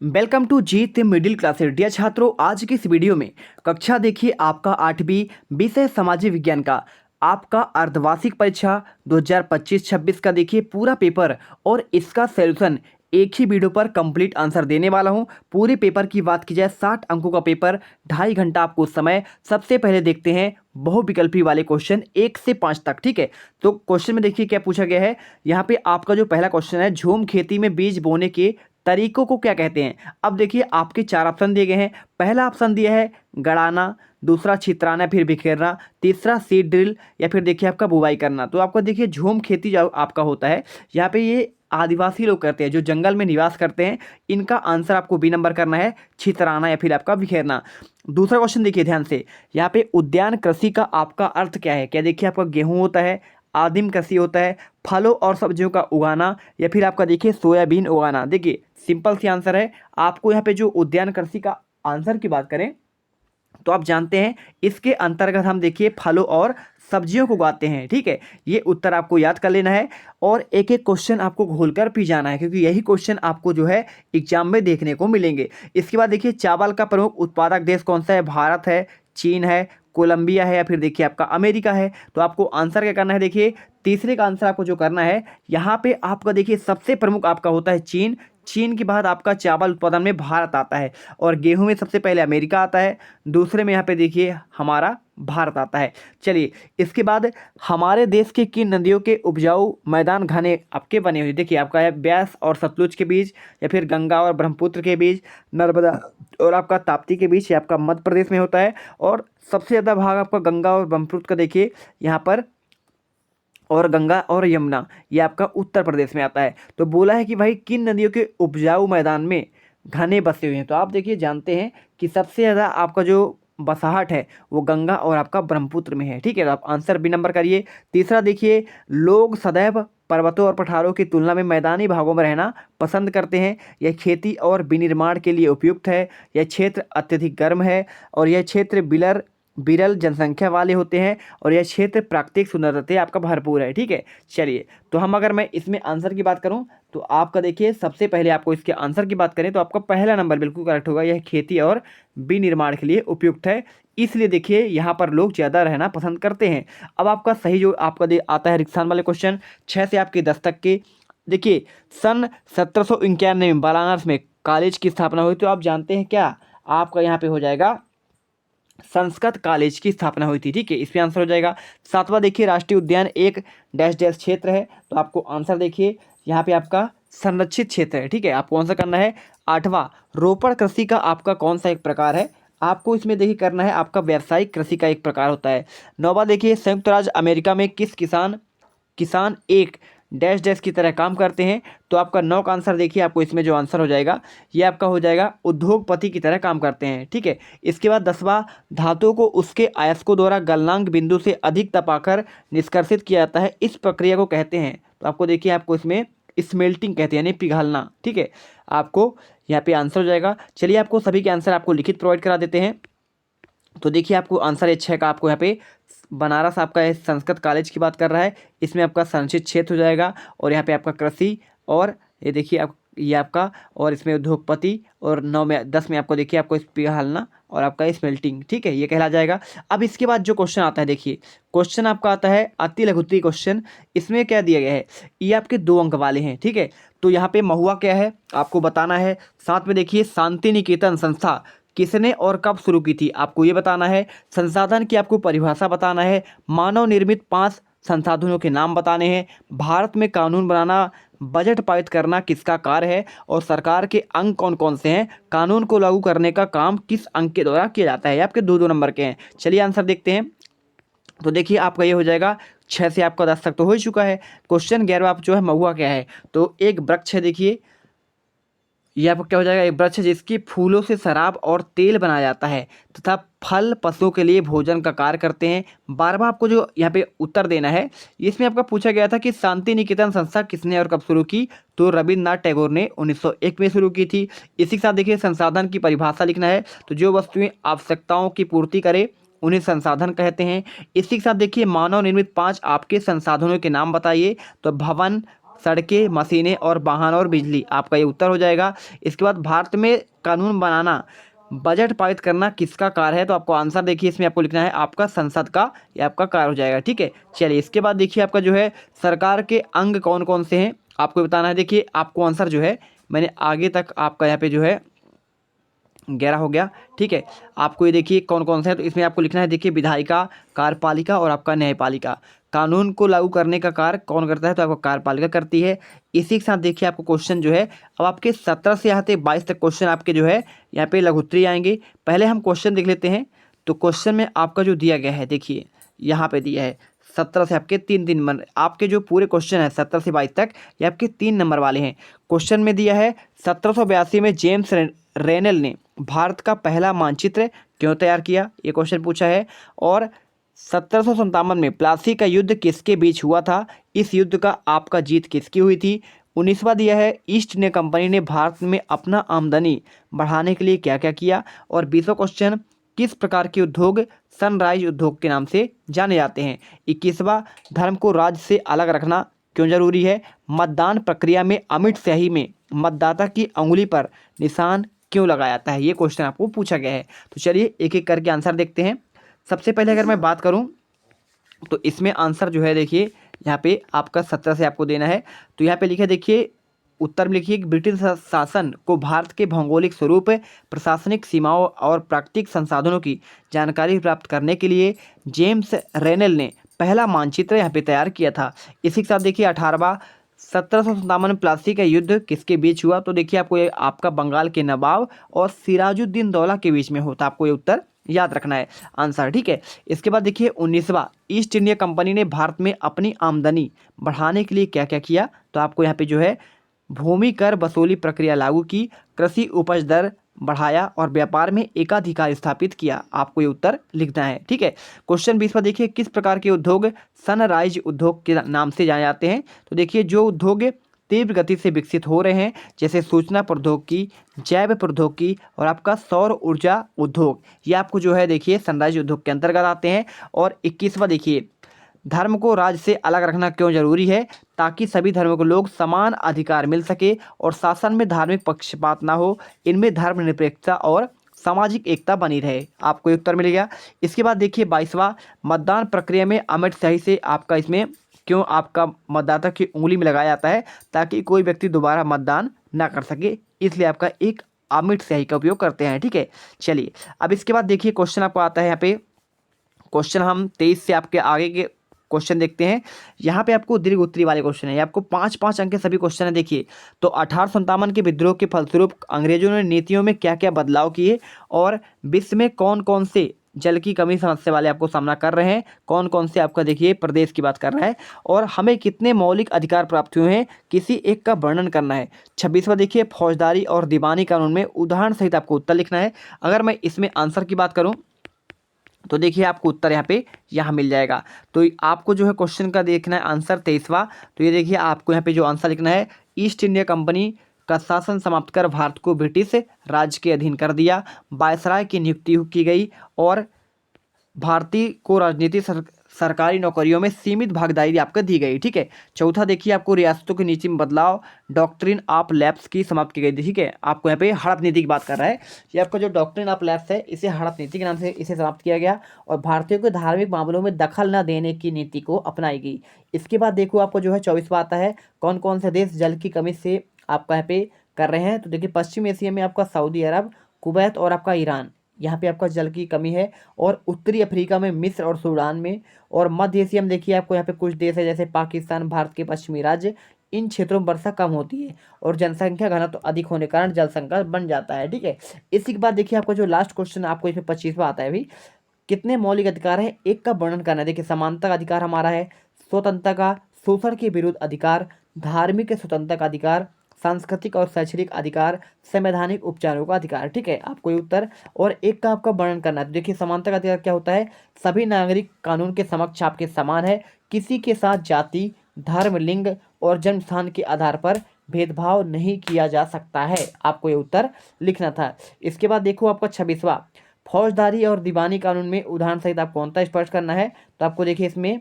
Welcome to Jeet middle classes. Dear छात्रों, आज की इस वीडियो में कक्षा देखिए आपका 8वीं विषय सामाजिक विज्ञान का आपका अर्धवार्षिक परीक्षा 2025-26 का देखिए पूरा पेपर और इसका सॉल्यूशन एक ही वीडियो पर कंप्लीट आंसर देने वाला हूं। पूरे पेपर की बात की जाए 60 अंकों का पेपर, 2.5 घंटा आपको समय। सबसे पहले देखते हैं बहुविकल्पी वाले क्वेश्चन 1 से 5 तक। ठीक है, तो क्वेश्चन में देखिए क्या पूछा गया है। यहाँ पे आपका जो पहला क्वेश्चन है, झूम खेती में बीज बोने के तरीकों को क्या कहते हैं। अब देखिए आपके 4 ऑप्शन दिए गए हैं। पहला ऑप्शन दिया है गड़ाना, दूसरा छितराना फिर बिखेरना, तीसरा सीड ड्रिल या फिर देखिए आपका बुवाई करना। तो आपको देखिए झूम खेती जो आपका होता है, यहाँ पे ये आदिवासी लोग करते हैं जो जंगल में निवास करते हैं। इनका आंसर आपको बी नंबर करना है, छितराना या फिर आपका बिखेरना। दूसरा क्वेश्चन देखिए ध्यान से, यहाँ पे उद्यान कृषि का आपका अर्थ क्या है। क्या देखिए आपका गेहूं होता है, आदिम कृषि होता है, फलों और सब्जियों का उगाना या फिर आपका देखिए सोयाबीन उगाना। देखिए सिंपल सी आंसर है। आपको यहाँ पे जो उद्यान कृषि का आंसर की बात करें तो आप जानते हैं इसके अंतर्गत हम देखिए फलों और सब्जियों को उगाते हैं। ठीक है, ये उत्तर आपको याद कर लेना है और एक एक क्वेश्चन आपको घोलकर पी जाना है, क्योंकि यही क्वेश्चन आपको जो है एग्जाम में देखने को मिलेंगे। इसके बाद देखिए चावल का प्रमुख उत्पादक देश कौन सा है। भारत है, चीन है, कोलंबिया है या फिर देखिए आपका अमेरिका है। तो आपको आंसर क्या करना है, देखिए तीसरे का आंसर आपको जो करना है, यहाँ पे आपका देखिए सबसे प्रमुख आपका होता है चीन। चीन के बाद आपका चावल उत्पादन में भारत आता है और गेहूं में सबसे पहले अमेरिका आता है, दूसरे में यहाँ पे देखिए हमारा भारत आता है। चलिए इसके बाद हमारे देश की किन नदियों के उपजाऊ मैदान घने आपके बने हुए। देखिए आपका है ब्यास और सतलुज के बीच या फिर गंगा और ब्रह्मपुत्र के बीच, नर्मदा और आपका ताप्ती के बीच, ये आपका मध्य प्रदेश में होता है। और सबसे ज़्यादा भाग आपका गंगा और ब्रह्मपुत्र का देखिए यहाँ पर, और गंगा और यमुना ये आपका उत्तर प्रदेश में आता है। तो बोला है कि भाई किन नदियों के उपजाऊ मैदान में घने बसे हुए हैं। तो आप देखिए जानते हैं कि सबसे ज़्यादा आपका जो बसाहट है वो गंगा और आपका ब्रह्मपुत्र में है। ठीक है, तो आप आंसर बी नंबर करिए। तीसरा देखिए, लोग सदैव पर्वतों और पठारों की तुलना में मैदानी भागों में रहना पसंद करते हैं। यह खेती और विनिर्माण के लिए उपयुक्त है। यह क्षेत्र अत्यधिक गर्म है और यह क्षेत्र विरल जनसंख्या वाले होते हैं और यह क्षेत्र प्राकृतिक सुंदरता से आपका भरपूर है। ठीक है, चलिए तो हम अगर मैं इसमें आंसर की बात करूं तो आपका देखिए सबसे पहले आपको इसके आंसर की बात करें तो आपका पहला नंबर बिल्कुल करेक्ट होगा। यह खेती और विनिर्माण के लिए उपयुक्त है, इसलिए देखिए यहाँ पर लोग ज़्यादा रहना पसंद करते हैं। अब आपका सही जो आपका आता है रिक्सान वाले क्वेश्चन 6 से आपके 10 तक के। देखिए सन 1791 में बनारस में कॉलेज की स्थापना हुई। तो आप जानते हैं क्या, आपका यहाँ पे हो जाएगा संस्कृत कॉलेज की स्थापना हुई थी। ठीक है, इसमें आंसर हो जाएगा। सातवां देखिए, राष्ट्रीय उद्यान एक डैश डैश क्षेत्र है। तो आपको आंसर देखिए यहाँ पे आपका संरक्षित क्षेत्र है। ठीक है, आपको आंसर करना है। आठवां, रोपण कृषि का आपका कौन सा एक प्रकार है। आपको इसमें देखिए करना है आपका व्यावसायिक कृषि का एक प्रकार होता है। नौवां देखिए, संयुक्त राज्य अमेरिका में किस किसान किसान एक डैश डैश की तरह काम करते हैं। तो आपका 9 का आंसर देखिए, आपको इसमें जो आंसर हो जाएगा ये आपका हो जाएगा उद्योगपति की तरह काम करते हैं। ठीक है, इसके बाद 10वां, धातुओं को उसके अयस्कों द्वारा गलनांक बिंदु से अधिक तपाकर निष्कर्षित किया जाता है, इस प्रक्रिया को कहते हैं। तो आपको देखिए आपको इसमें स्मेल्टिंग कहते हैं, यानी पिघालना। ठीक है, आपको यहाँ पे आंसर हो जाएगा। चलिए आपको सभी के आंसर आपको लिखित प्रोवाइड करा देते हैं। तो देखिए आपको आंसर 6 का आपको यहाँ पे बनारस आपका संस्कृत कॉलेज की बात कर रहा है, इसमें आपका संरक्षित क्षेत्र हो जाएगा और यहाँ पे आपका कृषि और ये देखिए आप ये आपका, और इसमें उद्योगपति, और 9 में 10 में आपको देखिए आपको पिघालना और आपका स्मेल्टिंग। ठीक है, ये कहला जाएगा। अब इसके बाद जो क्वेश्चन आता है, देखिए क्वेश्चन आपका आता है अति लघुत्तरी क्वेश्चन। इसमें क्या दिया गया है, ये आपके 2 अंक वाले हैं। ठीक है, तो यहाँ पे महुआ क्या है आपको बताना है। साथ में देखिए शांति निकेतन संस्था किसने और कब शुरू की थी, आपको ये बताना है। संसाधन की आपको परिभाषा बताना है। मानव निर्मित 5 संसाधनों के नाम बताने हैं। भारत में कानून बनाना, बजट पारित करना किसका कार्य है और सरकार के अंग कौन कौन से हैं। कानून को लागू करने का काम किस अंग के द्वारा किया जाता है। ये आपके 2-2 नंबर के हैं। चलिए आंसर देखते हैं। तो देखिए आपका ये हो जाएगा 6 से आपका 10 तक तो हो ही चुका है। क्वेश्चन 11वां आप जो है महुआ क्या है। तो एक वृक्ष है, देखिए यह आपको क्या हो जाएगा, एक वृक्ष है जिसकी फूलों से शराब और तेल बनाया जाता है तथा फल पशुओं के लिए भोजन का कार्य करते हैं। 12वां आपको जो यहाँ पे उत्तर देना है, इसमें आपका पूछा गया था कि शांति निकेतन संस्था किसने और कब शुरू की। तो रविन्द्रनाथ टैगोर ने 1901 में शुरू की थी। इसी के साथ देखिए संसाधन की परिभाषा लिखना है। तो जो वस्तुएं आवश्यकताओं की पूर्ति करे उन्हें संसाधन कहते हैं। इसी के साथ देखिए मानव निर्मित 5 आपके संसाधनों के नाम बताइए। तो भवन, सड़कें, मशीनें और वाहन और बिजली, आपका ये उत्तर हो जाएगा। इसके बाद भारत में कानून बनाना, बजट पारित करना किसका कार्य है? तो आपको आंसर देखिए इसमें आपको लिखना है आपका संसद का, ये आपका कार्य हो जाएगा। ठीक है, चलिए इसके बाद देखिए आपका जो है सरकार के अंग कौन कौन से हैं आपको बताना है। देखिए आपको आंसर जो है मैंने आगे तक आपका यहाँ पे जो है 11 हो गया। ठीक है, आपको ये देखिए कौन कौन सा है, तो इसमें आपको लिखना है देखिए विधायिका, कार्यपालिका और आपका न्यायपालिका। कानून को लागू करने का कार्य कौन करता है? तो आपको कार्यपालिका करती है। इसी के साथ देखिए आपको क्वेश्चन जो है अब आपके 17 से यहाँ तक 22 तक क्वेश्चन आपके जो है यहाँ पे लघुत्तरी आएंगे। पहले हम क्वेश्चन देख लेते हैं। तो क्वेश्चन में आपका जो दिया गया है देखिए यहाँ पे दिया है 17 से आपके 3 नंबर, आपके जो पूरे क्वेश्चन है 17 से 22 तक ये आपके 3 नंबर वाले हैं। क्वेश्चन में दिया है 1782 में जेम्स रेनेल ने भारत का पहला मानचित्र क्यों तैयार किया? ये क्वेश्चन पूछा है। और 1757 में प्लासी का युद्ध किसके बीच हुआ था? इस युद्ध का आपका जीत किसकी हुई थी? 19वां दिया है ईस्ट इंडिया कंपनी ने भारत में अपना आमदनी बढ़ाने के लिए क्या क्या किया? और 20वां क्वेश्चन किस प्रकार के उद्योग सनराइज उद्योग के नाम से जाने जाते हैं? 21वां धर्म को राज्य से अलग रखना क्यों जरूरी है? मतदान प्रक्रिया में अमिट स्याही में मतदाता की अंगुली पर निशान क्यों लगाया जाता है? ये क्वेश्चन आपको पूछा गया है। तो चलिए एक एक करके आंसर देखते हैं। सबसे पहले अगर मैं बात करूं तो इसमें आंसर जो है देखिए यहाँ पे आपका 17 से आपको देना है। तो यहाँ पे लिखे देखिए उत्तर में लिखिए ब्रिटिश शासन को भारत के भौगोलिक स्वरूप, प्रशासनिक सीमाओं और प्राकृतिक संसाधनों की जानकारी प्राप्त करने के लिए जेम्स रेनेल ने पहला मानचित्र यहाँ पे तैयार किया था। इसी के साथ देखिए 18वां 1757 में प्लासी का युद्ध किसके बीच हुआ? तो देखिए आपको ये आपका बंगाल के नवाब और सिराजुद्दीन दौला के बीच में होता, आपको ये उत्तर याद रखना है आंसर। ठीक है, इसके बाद देखिए 19वां ईस्ट इंडिया कंपनी ने भारत में अपनी आमदनी बढ़ाने के लिए क्या क्या किया? तो आपको यहाँ पे जो है भूमि कर वसूली प्रक्रिया लागू की, कृषि उपज दर बढ़ाया और व्यापार में एकाधिकार स्थापित किया। आपको ये उत्तर लिखना है। ठीक है, क्वेश्चन 20 पर देखिए किस प्रकार के उद्योग सनराइज उद्योग के नाम से जाने जाते हैं? तो देखिए जो उद्योग तीव्र गति से विकसित हो रहे हैं जैसे सूचना प्रौद्योगिकी, जैव प्रौद्योगिकी और आपका सौर ऊर्जा उद्योग, ये आपको जो है देखिए सनराइज उद्योग के अंतर्गत आते हैं। और 21वां देखिए धर्म को राज्य से अलग रखना क्यों जरूरी है? ताकि सभी धर्मों के लोग समान अधिकार मिल सके और शासन में धार्मिक पक्षपात ना हो, इनमें धर्मनिरपेक्षता और सामाजिक एकता बनी रहे। आपको उत्तर मिल गया। इसके बाद देखिए 22वां मतदान प्रक्रिया में अमिट स्याही से आपका इसमें क्यों आपका मतदाता की उंगली में लगाया जाता है? ताकि कोई व्यक्ति दोबारा मतदान ना कर सके, इसलिए आपका एक अमिट स्याही का उपयोग करते हैं। ठीक है, चलिए अब इसके बाद देखिए क्वेश्चन आपको आता है यहाँ पे। क्वेश्चन हम 23 से आपके आगे के क्वेश्चन देखते हैं। यहाँ पे आपको दीर्घ उत्तरी वाले क्वेश्चन है, ये आपको 5-5 अंक के सभी क्वेश्चन है। देखिए तो 1857 के विद्रोह के फलस्वरूप अंग्रेजों ने नीतियों में क्या क्या बदलाव किए और विश्व में कौन कौन से जल की कमी समस्या वाले आपको सामना कर रहे हैं, कौन कौन से आपका देखिए प्रदेश की बात कर रहा है, और हमें कितने मौलिक अधिकार प्राप्त हुए हैं, किसी एक का वर्णन करना है। 26वां देखिए फौजदारी और दीवानी कानून में उदाहरण सहित आपको उत्तर लिखना है। अगर मैं इसमें आंसर की बात करूँ तो देखिए आपको उत्तर यहाँ मिल जाएगा। तो आपको जो है क्वेश्चन का देखना है आंसर 23वां। तो ये देखिए आपको यहाँ पे जो आंसर लिखना है ईस्ट इंडिया कंपनी का शासन समाप्त कर भारत को ब्रिटिश राज्य के अधीन कर दिया, वायसराय की नियुक्ति की गई और भारतीय को राजनीति सरकारी नौकरियों में सीमित भागीदारी आपको दी गई। ठीक है, चौथा देखिए आपको रियासतों की नीति में बदलाव, डॉक्ट्रिन ऑफ लैप्स की समाप्त की गई थी। ठीक है, आपको यहाँ पे हड़प नीति की बात कर रहा है। ये आपका जो डॉक्ट्रिन ऑफ लैप्स है इसे हड़प नीति के नाम से इसे समाप्त किया गया और भारतीयों को धार्मिक मामलों में दखल न देने की नीति को अपनाई गई। इसके बाद देखो आपको जो है 24वां आता है कौन कौन से देश जल की कमी से आपका यहाँ पे कर रहे हैं। तो देखिए पश्चिम एशिया में आपका सऊदी अरब, कुवैत और आपका ईरान, यहाँ पे आपका जल की कमी है। और उत्तरी अफ्रीका में मिस्र और सूडान में, और मध्य एशिया में देखिए आपको यहाँ पे कुछ देश है जैसे पाकिस्तान, भारत के पश्चिमी राज्य, इन क्षेत्रों में वर्षा कम होती है और जनसंख्या घनत्व तो अधिक होने के कारण जल संकट बन जाता है। ठीक है, इसी के बाद देखिए आपको जो लास्ट क्वेश्चन आपको इसमें 25वां आता है अभी, कितने मौलिक अधिकार है, एक का वर्णन करना है। देखिए समानता का अधिकार हमारा है, स्वतंत्रता का, शोषण के विरुद्ध अधिकार, धार्मिक स्वतंत्रता का अधिकार, सांस्कृतिक और शैक्षणिक अधिकार, संवैधानिक उपचारों का अधिकार। ठीक है, आपको ये उत्तर और एक का आपका वर्णन करना है। तो देखिए समानता का अधिकार क्या होता है? सभी नागरिक कानून के समक्ष आपके समान है, किसी के साथ जाति, धर्म, लिंग और जन्म स्थान के आधार पर भेदभाव नहीं किया जा सकता है। आपको ये उत्तर लिखना था। इसके बाद देखो आपका 26वां फौजदारी और दीवानी कानून में उदाहरण सहित आपको अंतर स्पष्ट करना है। तो आपको देखिए इसमें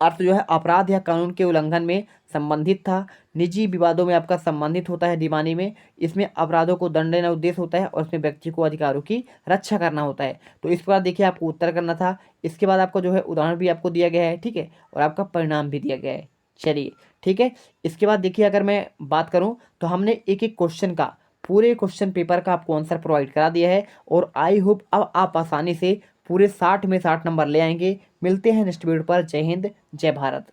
अर्थ जो है अपराध या कानून के उल्लंघन में संबंधित था। निजी विवादों में आपका संबंधित होता है दीवानी में। इसमें अपराधों को दंड देना उद्देश्य होता है और इसमें व्यक्ति को अधिकारों की रक्षा करना होता है। तो इस प्रकार देखिए आपको उत्तर करना था। इसके बाद आपको जो है उदाहरण भी आपको दिया गया है, ठीक है, और आपका परिणाम भी दिया गया है। चलिए ठीक है। इसके बाद देखिए अगर मैं बात करूं तो हमने एक एक क्वेश्चन का, पूरे क्वेश्चन पेपर का आपको आंसर प्रोवाइड करा दिया है और आई होप अब आप आसानी से पूरे 60 में 60 नंबर ले आएंगे। मिलते हैं नेक्स्ट वीडियो पर। जय हिंद, जय भारत।